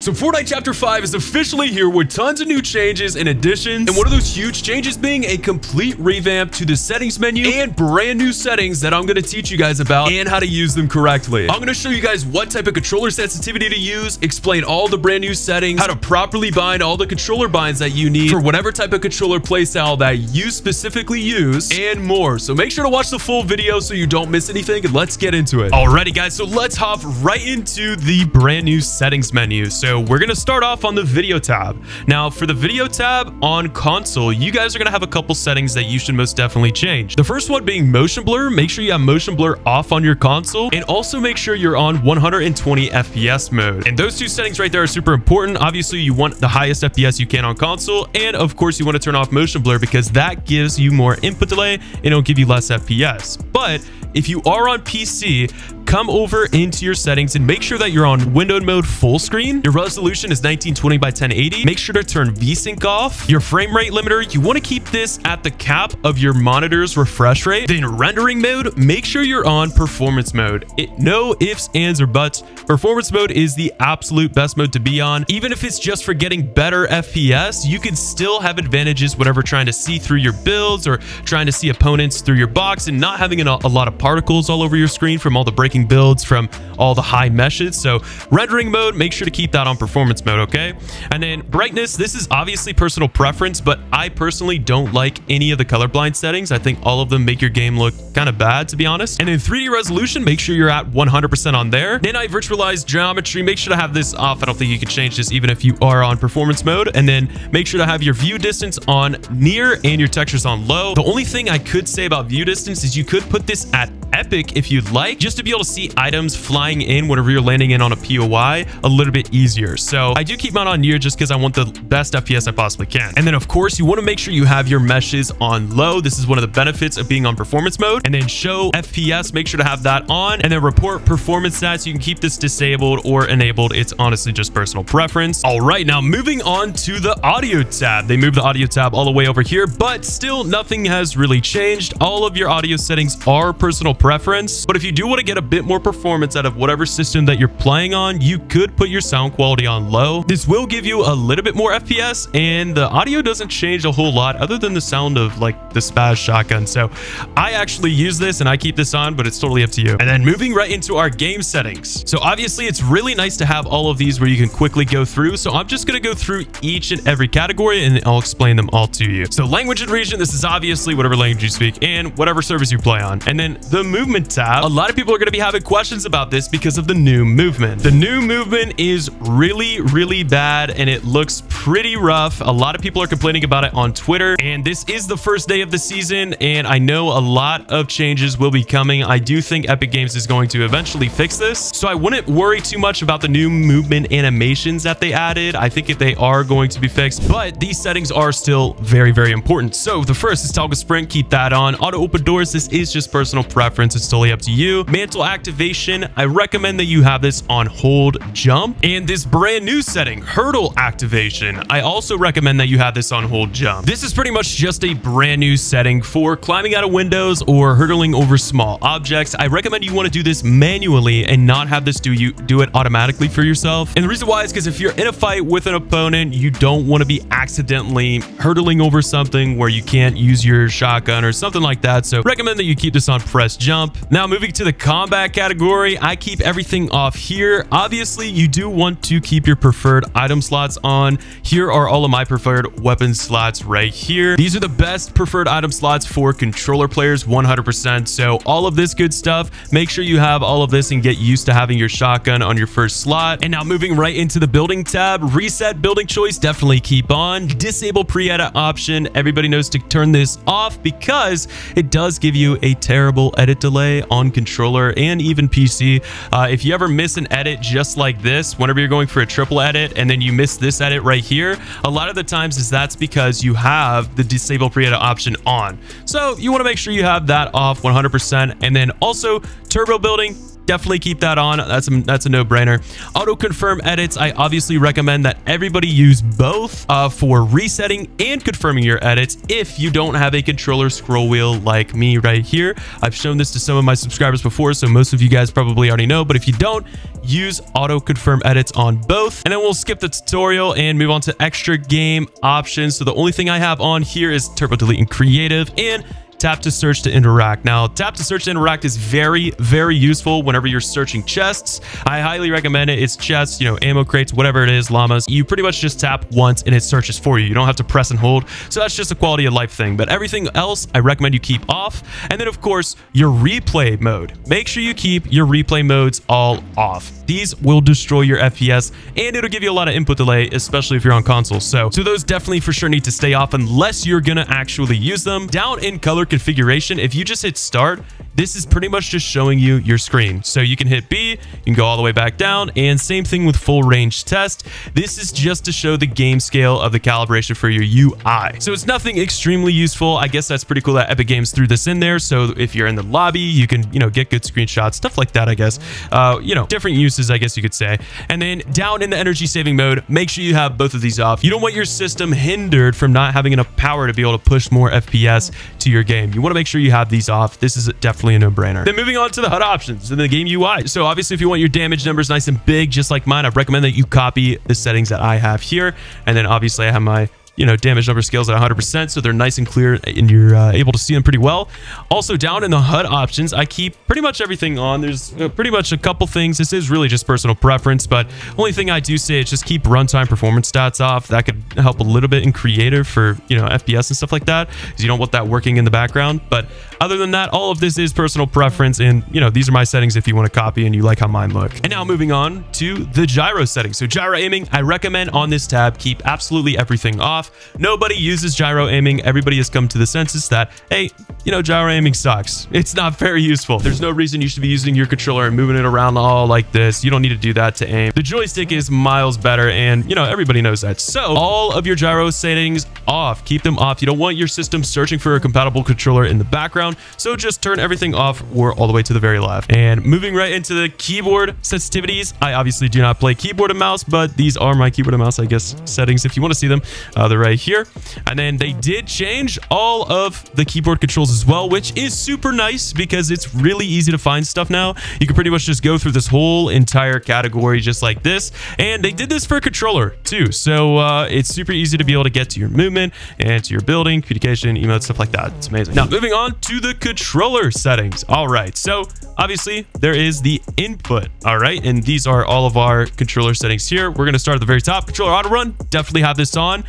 So Fortnite Chapter 5 is officially here with tons of new changes and additions, and one of those huge changes being a complete revamp to the settings menu and brand new settings that I'm going to teach you guys about and how to use them correctly. I'm going to show you guys what type of controller sensitivity to use, explain all the brand new settings, how to properly bind all the controller binds that you need for whatever type of controller playstyle that you specifically use, and more. So make sure to watch the full video so you don't miss anything, and let's get into it. Alrighty guys, so let's hop right into the brand new settings menu. So we're going to start off on the video tab. Now for the video tab on console, you guys are going to have a couple settings that you should most definitely change. The first one being motion blur. Make sure you have motion blur off on your console, and also make sure you're on 120 FPS mode. And those two settings right there are super important. Obviously you want the highest FPS you can on console, and of course you want to turn off motion blur because that gives you more input delay and it'll give you less FPS. But if you are on PC, come over into your settings and make sure that you're on windowed mode full screen. Your resolution is 1920 by 1080. Make sure to turn VSync off. Your frame rate limiter, you want to keep this at the cap of your monitor's refresh rate. Then rendering mode, make sure you're on performance mode. No ifs, ands, or buts. Performance mode is the absolute best mode to be on. Even if it's just for getting better FPS, you can still have advantages whenever trying to see through your builds or trying to see opponents through your box and not having a lot of particles all over your screen from all the breaking builds from all the high meshes. So rendering mode, make sure to keep that on performance mode, okay? And then brightness, this is obviously personal preference, but I personally don't like any of the colorblind settings. I think all of them make your game look kind of bad, to be honest. And then 3D resolution, make sure you're at 100% on there. Then I virtualized geometry, make sure to have this off. I don't think you can change this even if you are on performance mode. And then make sure to have your view distance on near and your textures on low. The only thing I could say about view distance is you could put this at epic if you'd like, just to be able to see items flying in whenever you're landing in on a POI a little bit easier. So I do keep mine on near just because I want the best FPS I possibly can. And then of course you want to make sure you have your meshes on low. This is one of the benefits of being on performance mode. And then show FPS, make sure to have that on. And then report performance stats, you can keep this disabled or enabled. It's honestly just personal preference. All right, now moving on to the audio tab. They moved the audio tab all the way over here, but still nothing has really changed. All of your audio settings are personal preference, but if you do want to get a bit more performance out of whatever system that you're playing on, you could put your sound quality on low. This will give you a little bit more FPS, and the audio doesn't change a whole lot other than the sound of like the spaz shotgun. So I actually use this and I keep this on, but it's totally up to you. And then moving right into our game settings. So obviously it's really nice to have all of these where you can quickly go through. So I'm just going to go through each and every category and I'll explain them all to you. So language and region, this is obviously whatever language you speak and whatever servers you play on. And then the movement tab, a lot of people are going to be having questions about this because of the new movement. The new movement is really bad and it looks pretty rough. A lot of people are complaining about it on Twitter, and this is the first day of the season and I know a lot of changes will be coming. I do think Epic Games is going to eventually fix this, so I wouldn't worry too much about the new movement animations that they added. I think if they are going to be fixed, but these settings are still very important. So the first is toggle sprint, keep that on. Auto open doors, this is just personal preference, it's totally up to you. Mantle activation, I recommend that you have this on hold jump. And this brand new setting, hurdle activation, I also recommend that you have this on hold jump. This is pretty much just a brand new setting for climbing out of windows or hurdling over small objects. I recommend you want to do this manually and not have this do it automatically for yourself. And the reason why is because if you're in a fight with an opponent, you don't want to be accidentally hurdling over something where you can't use your shotgun or something like that. So recommend that you keep this on press jump. Now moving to the combat category, I keep everything off here. Obviously you do want to keep your preferred item slots on. Here are all of my preferred weapon slots right here. These are the best preferred item slots for controller players, 100%. So all of this good stuff, make sure you have all of this and get used to having your shotgun on your first slot. And now moving right into the building tab, reset building choice, definitely keep on. Disable pre-edit option, everybody knows to turn this off because it does give you a terrible edit delay on controller and even PC. If you ever miss an edit just like this, whenever you're going for a triple edit and then you miss this edit right here, a lot of the times that's because you have the disable pre-edit option on. So you want to make sure you have that off 100%. And then also turbo building, definitely keep that on. That's a no-brainer. Auto confirm edits, I obviously recommend that everybody use both for resetting and confirming your edits if you don't have a controller scroll wheel like me right here. I've shown this to some of my subscribers before, so most of you guys probably already know, but if you don't, use auto confirm edits on both. And then we'll skip the tutorial and move on to extra game options. So the only thing I have on here is turbo delete and creative, and tap to search to interact. Now, tap to search to interact is very, very useful whenever you're searching chests. I highly recommend it. It's chests, you know, ammo crates, whatever it is, llamas. You pretty much just tap once and it searches for you. You don't have to press and hold. So that's just a quality of life thing. But everything else, I recommend you keep off. And then, of course, your replay mode. Make sure you keep your replay modes all off. These will destroy your FPS and it'll give you a lot of input delay, especially if you're on console. So those definitely for sure need to stay off unless you're gonna actually use them. Down in color configuration, if you just hit start, this is pretty much just showing you your screen. So you can hit B, you can go all the way back down, and same thing with full range test. This is just to show the game scale of the calibration for your UI. So it's nothing extremely useful. I guess that's pretty cool that Epic Games threw this in there. So if you're in the lobby, you can, you know, get good screenshots, stuff like that, I guess. You know, different uses, I guess you could say. And then down in the energy saving mode, make sure you have both of these off. You don't want your system hindered from not having enough power to be able to push more FPS to your game. You want to make sure you have these off. This is definitely a no-brainer. Then moving on to the HUD options in the game UI. So obviously, if you want your damage numbers nice and big, just like mine, I recommend that you copy the settings that I have here. And then obviously I have my, you know, damage number scales at 100%, so they're nice and clear and you're able to see them pretty well. Also, down in the HUD options, I keep pretty much everything on. There's pretty much a couple things. This is really just personal preference, but only thing I do say is just keep runtime performance stats off. That could help a little bit in creative for, you know, FPS and stuff like that, because you don't want that working in the background. But other than that, all of this is personal preference, and, you know, these are my settings if you want to copy and you like how mine look. And now moving on to the gyro settings. So gyro aiming, I recommend on this tab, keep absolutely everything off. Nobody uses gyro aiming. Everybody has come to the census that, hey, you know, gyro aiming sucks. It's not very useful. There's no reason you should be using your controller and moving it around all like this. You don't need to do that to aim. The joystick is miles better, and, you know, everybody knows that. So all of your gyro settings off. Keep them off. You don't want your system searching for a compatible controller in the background, so just turn everything off or all the way to the very left. And moving right into the keyboard sensitivities, I obviously do not play keyboard and mouse, but these are my keyboard and mouse, I guess, settings if you want to see them. They're right here. And then they did change all of the keyboard controls as well, which is super nice because it's really easy to find stuff now. You can pretty much just go through this whole entire category just like this, and they did this for a controller too, so it's super easy to be able to get to your movement and to your building, communication, emotes, stuff like that. It's amazing. Now moving on to the controller settings. All right, so obviously there is the input. All right, and these are all of our controller settings here. We're going to start at the very top. Controller auto run, definitely have this on.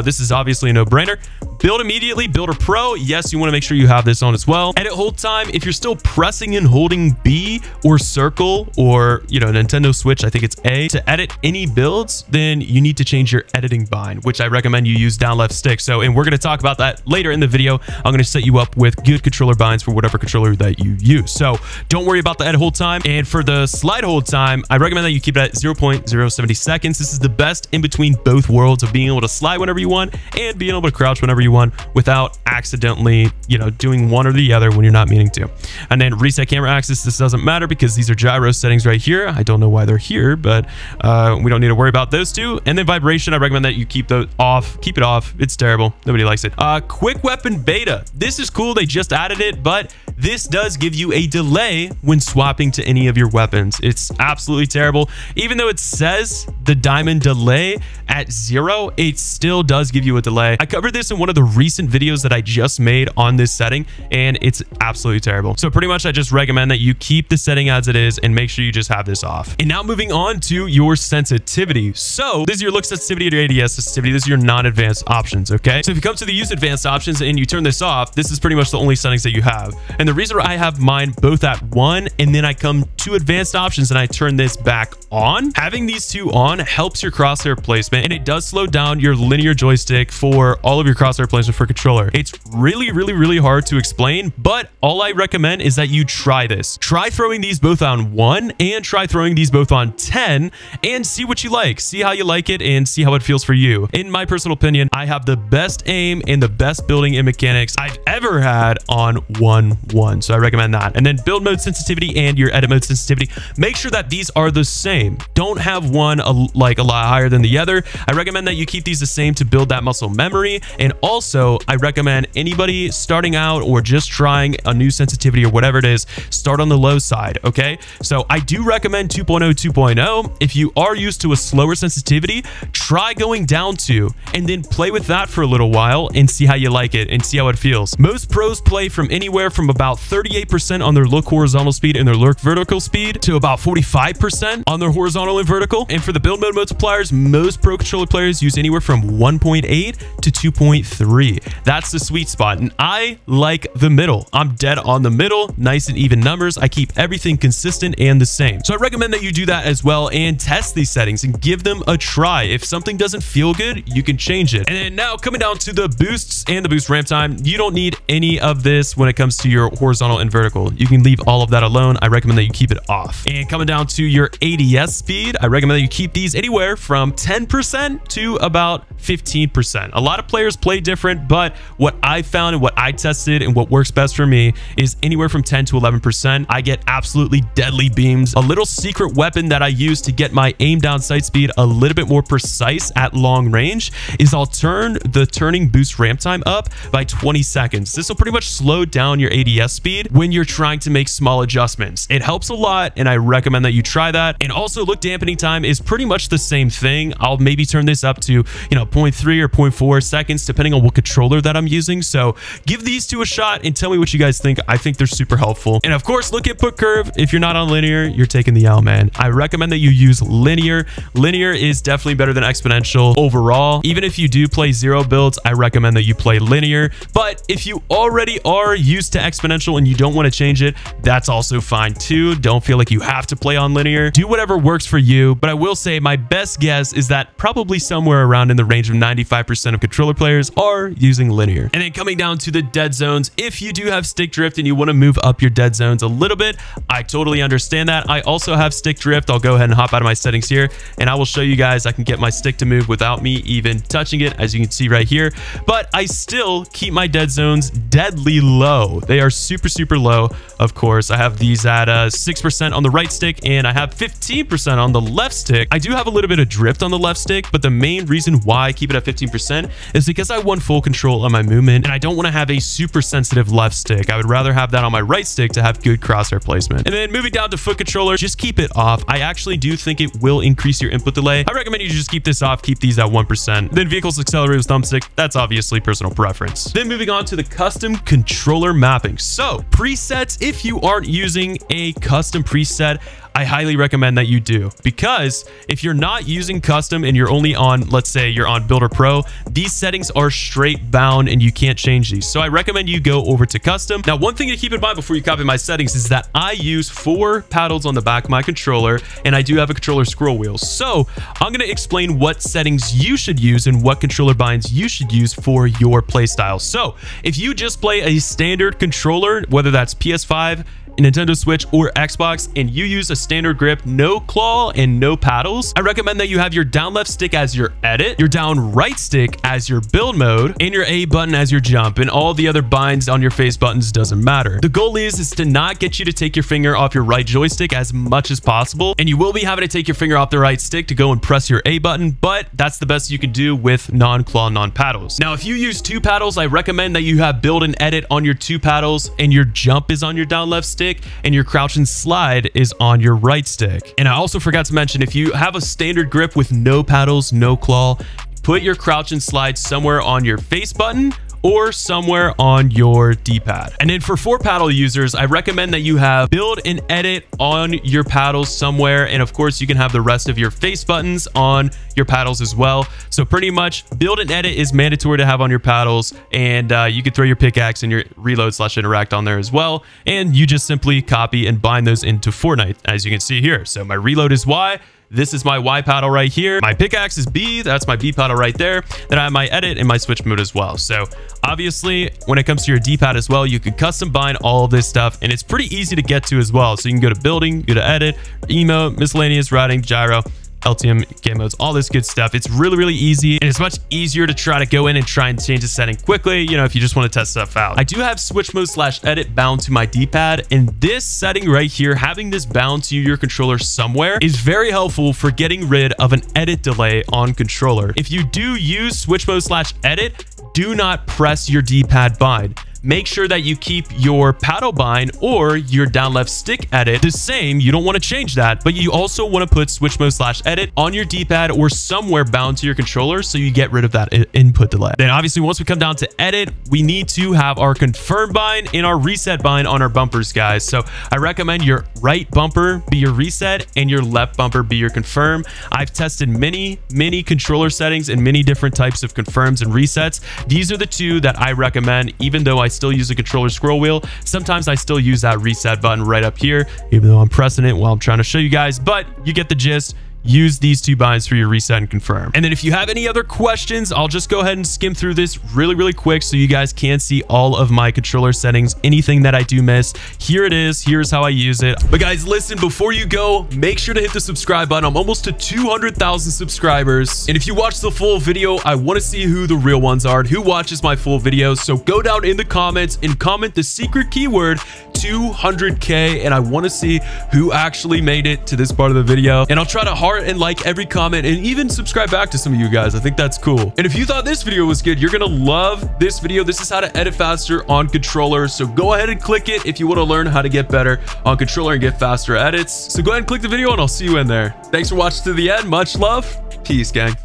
This is obviously a no-brainer. Build immediately, Builder Pro. Yes, you want to make sure you have this on as well. Edit hold time. If you're still pressing and holding B or circle or, you know, Nintendo Switch, I think it's A, to edit any builds, then you need to change your editing bind, which I recommend you use down left stick. So, and we're going to talk about that later in the video. I'm going to set you up with good controller binds for whatever controller that you use. So don't worry about the edit hold time. And for the slide hold time, I recommend that you keep it at 0.070 seconds. This is the best in between both worlds of being able to slide whenever you want and being able to crouch whenever you want without accidentally, you know, doing one or the other when you're not meaning to. And then reset camera axis. This doesn't matter because these are gyro settings right here. I don't know why they're here, but we don't need to worry about those two. And then vibration, I recommend that you keep those off. Keep it off. It's terrible. Nobody likes it. Quick weapon beta. This is cool. They just added it, but this does give you a delay when swapping to any of your weapons. It's absolutely terrible. Even though it says the diamond delay at 0, it still does give you a delay. I covered this in one of the recent videos that I just made on this setting, and it's absolutely terrible. So pretty much I just recommend that you keep the setting as it is and make sure you just have this off. And now moving on to your sensitivity. So this is your look sensitivity to ADS sensitivity. This is your non-advanced options, okay? So if you come to the use advanced options and you turn this off, this is pretty much the only settings that you have. And the reason I have mine both at 1 and then I come to advanced options and I turn this back on, having these two on helps your crosshair placement, and it does slow down your linear joystick for all of your crosshair crosshair placement for controller. It's really hard to explain, but all I recommend is that you try this. Try throwing these both on 1 and try throwing these both on 10 and see what you like. See how you like it and see how it feels for you. In my personal opinion, I have the best aim and the best building and mechanics I've ever had on 1.1. So I recommend that. And then build mode sensitivity and your edit mode sensitivity. Make sure that these are the same. Don't have one like a lot higher than the other. I recommend that you keep these the same to build that muscle memory. And also, I recommend anybody starting out or just trying a new sensitivity or whatever it is, start on the low side, okay? So I do recommend 2.0, 2.0. If you are used to a slower sensitivity, try going down to and then play with that for a little while and see how you like it and see how it feels. Most pros play from anywhere from about 38% on their look horizontal speed and their look vertical speed to about 45% on their horizontal and vertical. And for the build mode multipliers, most pro controller players use anywhere from 1.8 to 2.3. That's the sweet spot. And I like the middle. I'm dead on the middle, nice and even numbers. I keep everything consistent and the same. So I recommend that you do that as well and test these settings and give them a try. If something doesn't feel good, you can change it. And then now coming down to the boosts and the boost ramp time, you don't need any of this when it comes to your horizontal and vertical. You can leave all of that alone. I recommend that you keep it off. And coming down to your ADS speed, I recommend that you keep these anywhere from 10% to about 15%. A lot of players play different, but what I found and what I tested and what works best for me is anywhere from 10 to 11%. I get absolutely deadly beams. A little secret weapon that I use to get my aim down sight speed a little bit more precise at long range is I'll turn the turning boost ramp time up by 20 seconds. This will pretty much slow down your ADS speed when you're trying to make small adjustments. It helps a lot, and I recommend that you try that. And also, look dampening time is pretty much the same thing. I'll maybe turn this up to, 0.3 or 0.4 seconds, depending on what controller that I'm using. So give these two a shot and tell me what you guys think. I think they're super helpful. And of course, look at put curve. If you're not on linear, you're taking the L, man. I recommend that you use linear. Linear is definitely better than exponential overall. Even if you do play zero builds, I recommend that you play linear. But if you already are used to exponential and you don't want to change it, that's also fine too. Don't feel like you have to play on linear. Do whatever works for you. But I will say my best guess is that probably somewhere around in the range of 95% of controller players are using linear. And then coming down to the dead zones, if you do have stick drift and you want to move up your dead zones a little bit, I totally understand that. I also have stick drift. I'll go ahead and hop out of my settings here and I will show you guys I can get my stick to move without me even touching it, as you can see right here. But I still keep my dead zones deadly low. They are super low. Of course, I have these at 6% on the right stick and I have 15% on the left stick. I do have a little bit of drift on the left stick, but the main reason why I keep it at 15% is because I want full control on my movement and I don't want to have a super sensitive left stick. I would rather have that on my right stick to have good crosshair placement. And then moving down to foot controller, just keep it off. I actually do think it will increase your input delay. I recommend you just keep this off, keep these at 1%. Then vehicles accelerate with thumbstick, that's obviously personal preference. Then moving on to the custom controller mapping. So presets, if you aren't using a custom preset, I highly recommend that you do, because if you're not using custom and you're only on, let's say you're on Builder Pro, these settings are straight bound and you can't change these. So I recommend you go over to custom. Now, one thing to keep in mind before you copy my settings is that I use 4 paddles on the back of my controller and I do have a controller scroll wheel. So I'm going to explain what settings you should use and what controller binds you should use for your playstyle. So if you just play a standard controller, whether that's PS5, Nintendo Switch, or Xbox, and you use a standard grip, no claw and no paddles, I recommend that you have your down left stick as your edit, your down right stick as your build mode, and your A button as your jump, and all the other binds on your face buttons doesn't matter. The goal is to not get you to take your finger off your right joystick as much as possible, and you will be having to take your finger off the right stick to go and press your A button, but that's the best you can do with non-claw, non-paddles. Now, if you use 2 paddles, I recommend that you have build and edit on your 2 paddles, and your jump is on your down left stick, and your crouch and slide is on your right stick. And I also forgot to mention, if you have a standard grip with no paddles, no claw, put your crouch and slide somewhere on your face button or somewhere on your D-pad. And then for 4 paddle users, I recommend that you have build and edit on your paddles somewhere. And of course, you can have the rest of your face buttons on your paddles as well. So pretty much build and edit is mandatory to have on your paddles. And you can throw your pickaxe and your reload/interact on there as well. And you just simply copy and bind those into Fortnite, as you can see here. So my reload is Y. This is my Y paddle right here. My pickaxe is B. That's my B paddle right there. Then I have my edit and my switch mode as well. So obviously, when it comes to your D-pad as well, you can custom bind all of this stuff, and it's pretty easy to get to as well. So you can go to building, go to edit, emote, miscellaneous, routing, gyro, LTM, game modes, all this good stuff. It's really, really easy, and it's much easier to try to go in and try and change the setting quickly, you know, if you just want to test stuff out. I do have switch mode / edit bound to my D-pad, and this setting right here, having this bound to your controller somewhere, is very helpful for getting rid of an edit delay on controller. If you do use switch mode / edit, do not press your D-pad bind. Make sure that you keep your paddle bind or your down left stick edit the same. You don't want to change that, but you also want to put switch mode / edit on your D-pad or somewhere bound to your controller so you get rid of that input delay. Then obviously, once we come down to edit, we need to have our confirm bind and our reset bind on our bumpers, guys. So I recommend your right bumper be your reset and your left bumper be your confirm. I've tested many controller settings and many different types of confirms and resets. These are the two that I recommend, even though I still use a controller scroll wheel. Sometimes I still use that reset button right up here, even though I'm pressing it while I'm trying to show you guys, but you get the gist. Use these two binds for your reset and confirm. And then if you have any other questions, I'll just go ahead and skim through this really quick so you guys can see all of my controller settings, anything that I do miss. Here it is. Here's how I use it. But guys, listen, before you go, make sure to hit the subscribe button. I'm almost to 200,000 subscribers. And if you watch the full video, I want to see who the real ones are and who watches my full videos. So go down in the comments and comment the secret keyword 200K, and I want to see who actually made it to this part of the video. And I'll try to heart and like every comment and even subscribe back to some of you guys. I think that's cool. And if you thought this video was good, you're gonna love this video. This is how to edit faster on controller. So go ahead and click it if you want to learn how to get better on controller and get faster edits. So go ahead and click the video and I'll see you in there. Thanks for watching to the end. Much love. Peace, gang.